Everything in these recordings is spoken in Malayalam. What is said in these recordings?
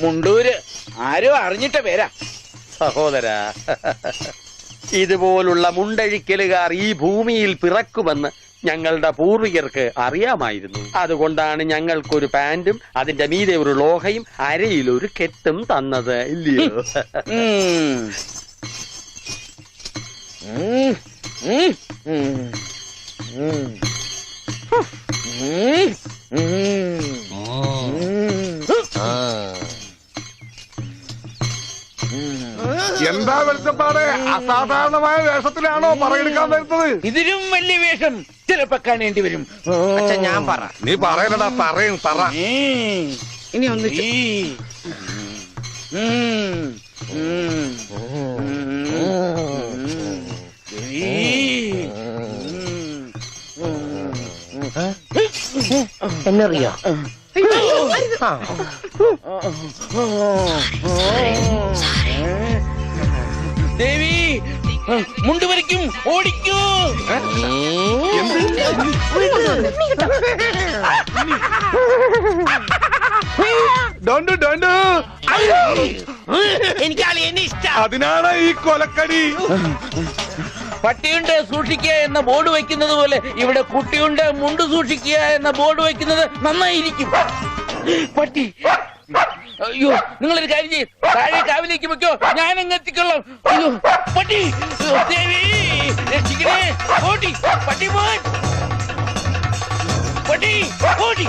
മുണ്ടൂര്. ആരോ അറിഞ്ഞിട്ട പേരാ. സഹോദര, ഇതുപോലുള്ള മുണ്ടഴിക്കലുകാർ ഈ ഭൂമിയിൽ പിറക്കുമെന്ന് ഞങ്ങളുടെ പൂർവികർക്ക് അറിയാമായിരുന്നു. അതുകൊണ്ടാണ് ഞങ്ങൾക്കൊരു പാന്റും അതിന്റെ മീതെ ഒരു ലോഹയും അരയിലൊരു കെട്ടും തന്നത്, ഇല്ലയോ? എന്താ വെളിച്ചപ്പാട്? അസാധാരണമായ വേഷത്തിലാണോ പറയെടുക്കാൻ വരുന്നത്? ഇതിലും വലിയ വേഷം ചിലപ്പോ കാണേണ്ടി വരും. ഞാൻ പറ. നീ പറയലടാ, പറയും പറ. ഇനി ഒന്ന് എന്നറിയോ? ദേവി മുണ്ടുവരയ്ക്കും ഓടിക്കൂ. എനിക്ക് അളിയനെ ഇഷ്ടം. അതിനാണ് ഈ കൊലക്കടി. പട്ടിയുണ്ട് സൂക്ഷിക്കുക എന്ന ബോർഡ് വയ്ക്കുന്നത് പോലെ ഇവിടെ കുട്ടിയുണ്ട് മുണ്ട് സൂക്ഷിക്കുക എന്ന ബോർഡ് വയ്ക്കുന്നത് നന്നായിരിക്കും. പട്ടി, അയ്യോ നിങ്ങളൊരു കാര്യം ചെയ്യും, താഴെ കാവിലേക്ക് വെക്കോ, ഞാൻ അങ്ങ് എത്തിക്കൊള്ളാം. അയ്യോ പട്ടി, ദേവി രക്ഷിക്കണേ. ഓടി പട്ടി, പോൻ പട്ടി, ഓടി.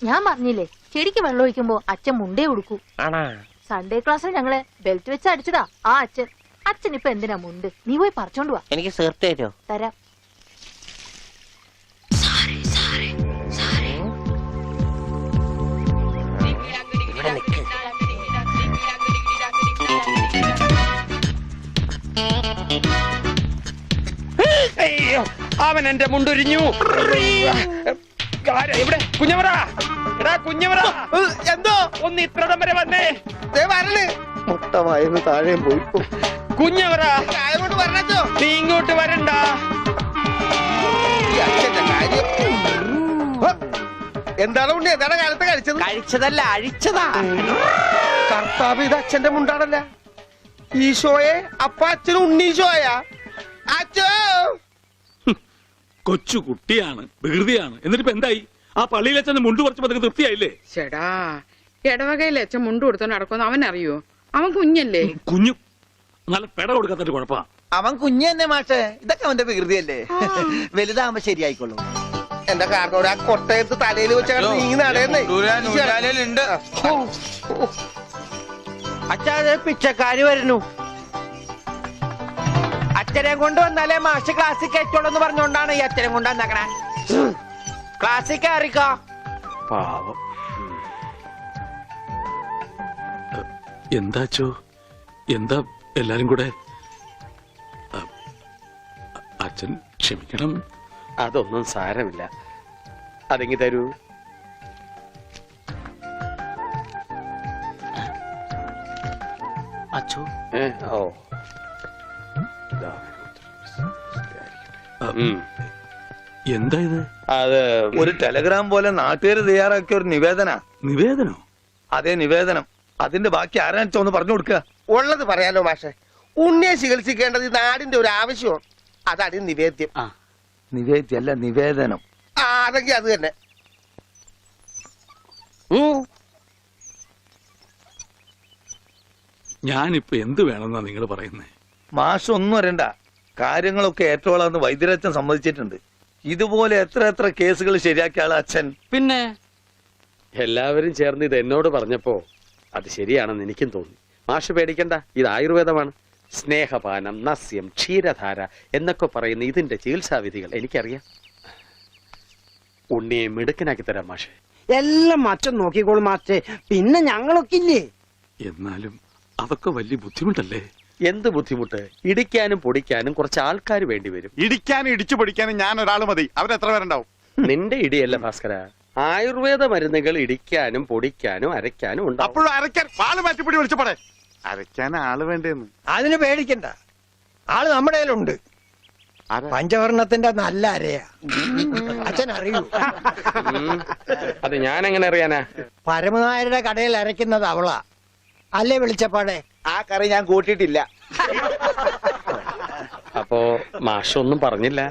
ഞാൻ പറഞ്ഞില്ലേ, ചെടിക്ക് വെള്ളം ഒഴിക്കുമ്പോ അച്ഛൻ മുണ്ടേ ഉടുക്കൂ. സൺഡേ ക്ലാസ്സിൽ ഞങ്ങളെ ബെൽറ്റ് വെച്ച് അടിച്ചതാ ആ അച്ഛൻ. അച്ഛൻ ഇപ്പൊ എന്തിനാ മുണ്ട്? നീ പോയി പറിച്ചോണ്ട് വാ. എനിക്ക് സേർട്ട് തരോ? തരാം. അയ്യോ, അവൻ എന്റെ മുണ്ടൊരിഞ്ഞു. ഇവിടെ കുഞ്ഞവറ, എടാ കുഞ്ഞവറ, എന്തോ ഒന്ന് ഇത്രടം വരെ വന്നേ. മുട്ടമായിരുന്നു താഴെ പോയി. കുഞ്ഞവറ, നീ ഇങ്ങോട്ട് വരണ്ട. എന്താണ് ഉണ്ണി? എന്താണ് കാലത്ത് കഴിച്ചത്? കഴിച്ചതല്ല, അഴിച്ചതാ. കർത്താവ്, ഇത് അച്ഛന്റെ മുണ്ടാണല്ല. ഈശോയെ, അപ്പ അച്ഛനും ഉണ്ണീശോയാ? അച്ഛോ, കൊച്ചു കുട്ടിയാണ്, വികൃതിയാണ്. എന്നിട്ടിപ്പോ എന്തായി? ആ പള്ളിയിൽ അച്ഛൻ മുണ്ടു കുറച്ചപ്പോ നിങ്ങൾക്ക് തൃപ്തിയായില്ലേ? ചേടാ, ഇടവകയിൽ അച്ഛൻ മുണ്ട് കൊടുത്തോണ്ട് നടക്കുമെന്ന് അവൻ അറിയോ? അവൻ കുഞ്ഞല്ലേ? കുഞ്ഞു നല്ല പെട കൊടുക്കാത്തൊരു കുഴപ്പാ. അവൻ കുഞ്ഞു തന്നെ മാഷേ. ഇതൊക്കെ അവന്റെ വികൃതിയല്ലേ. വലുതാകുമ്പോ ശരിയായിക്കോളൂ. എന്റെ കാരണോട് ആ കൊട്ടയത്ത് തലയിൽ വെച്ചാൽ നീ നടയുന്നേ. അച്ഛാ, പിച്ചക്കാര് വരുന്നു. അച്ഛനെ കൊണ്ട് വന്നാലേ മാഷ് ക്ലാസ്സിൽ കയറ്റുള്ളൂ എന്ന് പറഞ്ഞോണ്ടാണ് ഈ അച്ഛനെ കൊണ്ട് വന്നേക്കണേ. ക്ലാസ്സിൽ കയറിക്കോ. പാവം. എന്താച്ചോ? എന്താ എല്ലാരും കൂടെ? അച്ഛൻ ക്ഷമിക്കണം. അതൊന്നും സാരമില്ല. അതെങ്ങി തരൂ. അച്ഛോ, ഓ, എന്താ ഇത്? അത് ഒരു ടെലഗ്രാം പോലെ നാട്ടുകാർ തയ്യാറാക്കിയ ഒരു നിവേദന. നിവേദനോ? അതേ, നിവേദനം. അതിന്റെ ബാക്കി ആരാണെന്ന് ഒന്ന് പറഞ്ഞു കൊടുക്കുക. ഉള്ളത് പറയാലോ മാഷെ. ഉണ്ണിയെ ചികിത്സിക്കേണ്ടത് ഈ നാടിന്റെ ഒരു ആവശ്യമാണ്. അതാണ് നിവേദ്യം. നിവേദ്യല്ല, നിവേദനം. അതെങ്കിൽ അത് തന്നെ. ഞാനിപ്പോ എന്ത് വേണമെന്നാ നിങ്ങൾ പറയുന്നേ? മാഷ് ഒന്നും അറിയണ്ട. കാര്യങ്ങളൊക്കെ ഏറ്റോളാന്ന് വൈദ്യരച്ഛൻ സമ്മതിച്ചിട്ടുണ്ട്. ഇതുപോലെ എത്ര എത്ര കേസുകൾ ശരിയാക്കിയ ആള് അച്ഛൻ. പിന്നെ എല്ലാവരും ചേർന്ന് ഇത് എന്നോട് പറഞ്ഞപ്പോ അത് ശരിയാണെന്ന് എനിക്കും തോന്നി. മാഷ് പേടിക്കണ്ട, ഇത് ആയുർവേദമാണ്. സ്നേഹപാനം, നസ്യം, ക്ഷീരധാര എന്നൊക്കെ പറയുന്ന ഇതിന്റെ ചികിത്സാവിധികൾ എനിക്കറിയാം. ഉണ്ണിയെ മിടുക്കനാക്കി തരാം മാഷെ. എല്ലാം അച്ഛൻ നോക്കിക്കോളും മാസ്റ്റേ. പിന്നെ ഞങ്ങളൊക്കെ ഇല്ലേ? എന്നാലും അതൊക്കെ വലിയ ബുദ്ധിമുട്ടല്ലേ? എന്ത് ബുദ്ധിമുട്ട്? ഇടിക്കാനും പൊടിക്കാനും കുറച്ച് ആൾക്കാർ വേണ്ടി വരും. ഇടിക്കാനും ഇടിച്ചു പൊടിക്കാനും ഞാൻ ഒരാൾ മതി. അവരെത്ര പേരുണ്ടാവും? നിന്റെ ഇടിയല്ല ഭാസ്കര, ആയുർവേദ മരുന്നുകൾ ഇടിക്കാനും പൊടിക്കാനും അരയ്ക്കാനും ഉണ്ടാവും. അപ്പോഴും അരയ്ക്കാൻ പാല് മാറ്റിപ്പൊടി വിളിച്ചപ്പോടെ. അരയ്ക്കാൻ ആള് വേണ്ടേന്ന്. അതിന് പേടിക്കണ്ട, ആള് നമ്മുടെ കയ്യിലുണ്ട്. പഞ്ചവർണത്തിന്റെ നല്ല അരയാ. അച്ഛൻ അറിയൂ? അത് ഞാൻ എങ്ങനെ അറിയാനാ? പരമനായരുടെ കടയിൽ അരയ്ക്കുന്നത് അവളാ. അല്ലേ വെളിച്ചപ്പാടെ? ആ കറി ഞാൻ കൂട്ടിയിട്ടില്ല. അപ്പോ മാഷൊന്നും പറഞ്ഞില്ല.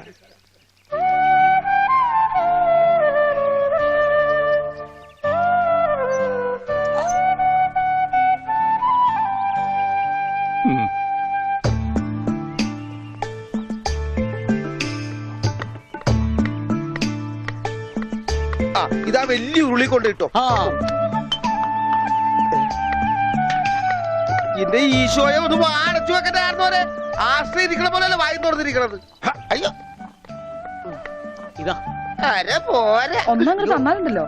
ആ ഇതാ വലിയ ഉരുളി കൊണ്ട് ഇട്ടോ. എന്റെ ഈശോയെ ഒന്ന് അടച്ചു വെക്കണ്ടായിരുന്നോരെ. ആശ്രയിരിക്കണ പോലെ വായി തുറന്നിരിക്കണത്. അയ്യോ ഇതാ അരെ പോരെ. ഒന്നങ്ങനെ തന്നാലുണ്ടല്ലോ.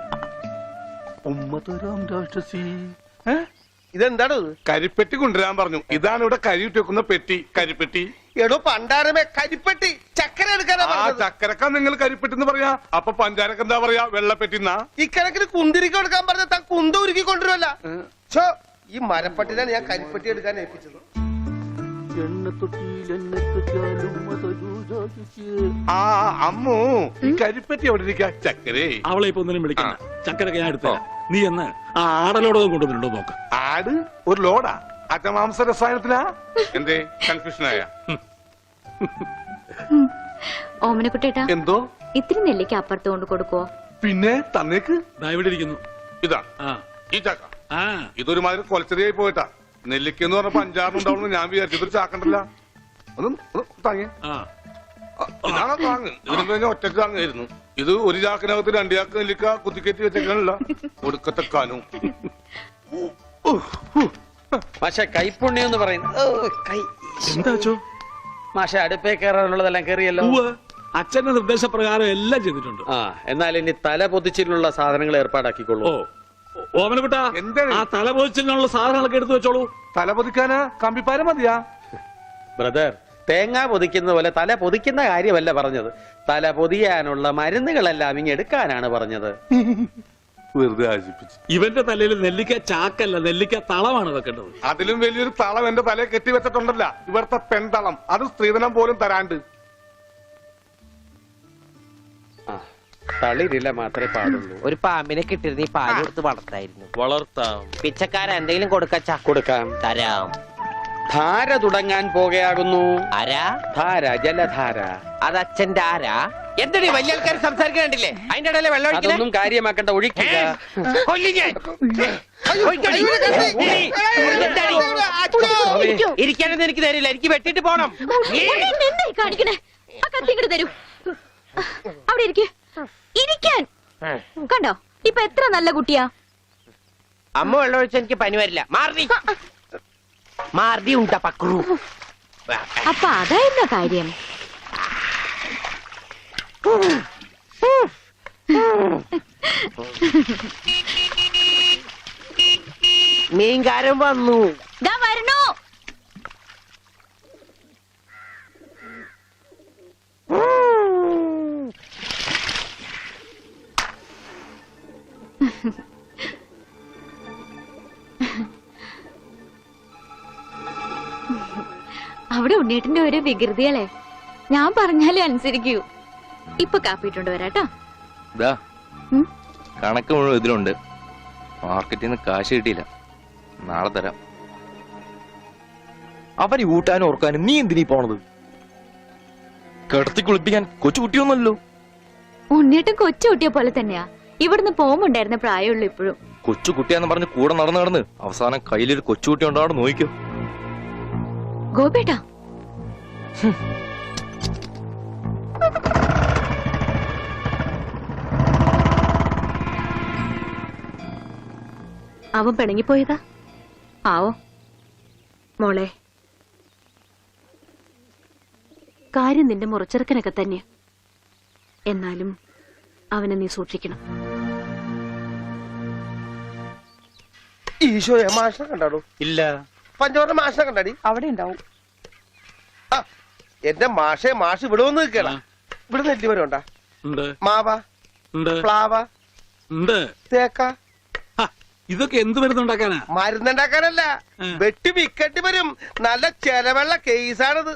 ഇതെന്താണ് ഇത്? കരിപ്പെട്ടി കൊണ്ടുവരാൻ പറഞ്ഞു. ഇതാണ് ഇവിടെ കരിയിട്ട് വെക്കുന്ന പെട്ടി, കരിപ്പെട്ടി. എടോ പണ്ടാരമേ, കരിപ്പെട്ടി ചക്കര എടുക്കാനാ ആ പറഞ്ഞത്. ചക്കരക്ക നിങ്ങൾ കരിപ്പെട്ടി എന്ന് പറയാ. അപ്പൊ പഞ്ചാരക്ക് എന്താ പറയാ? വെള്ളപ്പെട്ടിന്നാ. ഇക്കണക്കിന് കുന്തിരിക്ക എടുക്കാൻ പറഞ്ഞ താൻ കുന്ത ഉരുക്കി കൊണ്ടുവരുമല്ല. ഛോ, ഈ മരപ്പട്ടിനാണ് ഞാൻ കരിപ്പെട്ടി എടുക്കാൻ ഏൽപ്പിച്ചത്. ആ അമ്മു, ഈ കരിപ്പെട്ടി എവിടെ ഇരിക്കാ? ചക്കരേ, അവളെ ഇപ്പൊ ഒന്നിനും വിളിക്കണ്ട. ചക്കരൊക്കെ ഞാൻ എടുത്തരാം. നീ എന്ന് ആ ആടലോടൊന്നും കൊണ്ടുവന്നിട്ടുണ്ടോ നോക്ക്. ആട് ഒരു ലോഡാ? അറ്റമാംസ രസായനത്തിനാ? എന്തേ കൺഫ്യൂഷനായ? ഓമനക്കുട്ടേട്ടാ, എന്തോ? ഇത്തിരി നെല്ലിക്ക് അപ്പുറത്ത് കൊണ്ട് കൊടുക്കുവോ? പിന്നെ തന്നേക്ക്. ദാ ഇവിടെ ഇരിക്കുന്നു. ഇതാ ആ ഈ ചക്ക. ആ ഇതൊരുമാതിരി കൊലച്ചെറിയായി പോയിട്ടാ. നെല്ലിക്കെന്ന് പറഞ്ഞപ്പോ 5-6 ഉണ്ടാവുന്നു ഞാൻ വിചാരിച്ചു. ഇതൊരു ചാക്കണ്ടല്ല. ഒന്ന് താങ്ങി. ആ ഇതാണോ താങ്ങ്? ഇതിന് കഴിഞ്ഞാൽ ഒറ്റക്ക് താങ്ങായിരുന്നു. ഇത് ഒരു ചാക്കിനകത്ത് 2 ചാക്ക് നെല്ലിക്ക കുത്തിക്കയറ്റി വെച്ചേക്കാനല്ല. ഒടുക്കത്തെ കാനും. മാഷെ കൈപ്പുണ്യം എന്ന് പറയുന്നത് എന്താ വെച്ചോ? മാഷെ അടുപ്പേ കയറാനുള്ളതെല്ലാം കയറിയല്ലോ. അച്ഛന്റെ നിർദ്ദേശപ്രകാരം എല്ലാം ചെയ്തിട്ടുണ്ട്. ആ എന്നാൽ ഇനി തല പൊതിച്ചിലുള്ള സാധനങ്ങൾ ഏർപ്പാടാക്കിക്കൊള്ളൂ. ഓ ഓമനക്കുട്ടാ, എന്താണ്? ആ തലപോച്ചിനുള്ള സാധനങ്ങളൊക്കെ എടുത്തു വെച്ചോളൂ. തല പൊതിക്കാനാ കമ്പിപ്പാര മതിയാ? ബ്രദർ, തേങ്ങ പൊതിക്കുന്ന പോലെ തല പൊതിക്കുന്ന കാര്യമല്ല പറഞ്ഞത്. തല പൊതിയാനുള്ള മരുന്നുകളെല്ലാം ഇങ്ങെടുക്കാനാണ് പറഞ്ഞത്. വെറുതെ ആശിപ്പിച്ചു. ഇവന്റെ തലയിൽ നെല്ലിക്ക ചാക്കല്ല, നെല്ലിക്ക തളമാണ് വെക്കേണ്ടത്. അതിലും വലിയൊരു തളം എന്റെ തലയെ കെട്ടി വെച്ചിട്ടുണ്ടല്ല. ഇവിടുത്തെ പെൺതളം. അത് സ്ത്രീധനം പോലും തരാണ്ട്. ആ തളിരില മാത്രമേ പാടുള്ളൂ. ഒരു പാമ്പിനെ കിട്ടിയിരുന്ന ഈ പാല് കൊടുത്ത് വളർത്തായിരുന്നു. വളർത്താം, പിച്ചക്കാരൻ എന്തെങ്കിലും കൊടുക്കച്ചാ? കൊടുക്കാം. തരാം. ധാര തുടങ്ങാൻ പോകുകയാകുന്നു. ആരാ? ധാര, ജലധാര. അത് അച്ഛന്റെ ആരാ? എന്താണ് വലിയ ആൾക്കാർ സംസാരിക്കണ്ടില്ലേ? അതിന്റെ ഇടയിലെ വെള്ളം ഒഴിക്കണേ? അതൊന്നും കാര്യമാക്കണ്ട, ഒഴിക്കുക. കൊല്ലി ഞാൻ. ഇരിക്കാനൊന്നും എനിക്ക് തരില്ല, എനിക്ക് വെട്ടിട്ട് പോണം. എന്തായി കാണിക്കണേ? ആ കത്തി ഇങ്ങോട്ട് തരൂ. അവിടെ ഇരിക്കാൻ കണ്ടോ? ഇപ്പൊ എത്ര നല്ല കുട്ടിയാ. അമ്മ വെള്ളം ഒഴിച്ച എനിക്ക് പനി വരില്ല. മാറി മാറി ഉണ്ടാ പക്രു. അപ്പൊ അതായിരുന്ന കാര്യം. മീൻകാരൻ വന്നു. ദാ വരണു. അവിടെ ഉണ്ണീട്ടിന്റെ ഒരു വികൃതികളെ ഞാൻ പറഞ്ഞാലേ അനുസരിക്കൂ. ഇപ്പൊ കാപ്പിട്ടുണ്ട് വരാട്ടോ. കണക്ക് മുഴുവൻ ഇതിലുണ്ട്. മാർക്കറ്റിൽ നിന്ന് കാശ് കിട്ടിയില്ല, നാളെ തരാം. അവന് ഊട്ടാനും ഓർക്കാനും നീ എന്തിനീ പോണത്? കിടത്തി കുളിപ്പിക്കാൻ കൊച്ചുകുട്ടിയൊന്നുമല്ലോ. ഉണ്ണീട്ടും കൊച്ചു കുട്ടിയെ പോലെ തന്നെയാ. ഇവിടുന്ന് പോകുമ്പോണ്ടായിരുന്ന പ്രായമുള്ളൂ ഇപ്പോഴും. കൊച്ചുകുട്ടിയാന്ന് പറഞ്ഞ് കൂടെ നടന്ന് അവസാനം കയ്യിലൊരു കൊച്ചുകുട്ടി ഉണ്ടാവും. നോക്കിക്കോ ഗോപേട്ടാ. അവൻ പിണങ്ങിപ്പോയതാ. ആവോ മോളെ, കാര്യം നിന്റെ മുറച്ചെറുക്കനൊക്കെ തന്നെ. എന്നാലും അവനെ നീ സൂക്ഷിക്കണം. ഈശോയെ, മാഷിനെ കണ്ടാടോ? ഇല്ല. പഞ്ചവർണ്ണ മാഷിനെ കണ്ടാടി? അവിടെ ഉണ്ടാവും. ആ എന്റെ മാഷെ, മാഷ് ഇവിടെ വന്ന് നിൽക്കണ. ഇവിടെ നെല്ലിമരം ഉണ്ടാ? ഉണ്ട് മാവ, ഉണ്ട് പ്ലാവ, ഉണ്ട്. തേക്ക. ഇതൊക്കെ എന്ത് മരുന്നുണ്ടാക്കാനാ? മരുന്നുണ്ടാക്കാനല്ല, വെട്ടി വിക്കട്ടി വരും. നല്ല ചെലവുള്ള കേസാണിത്.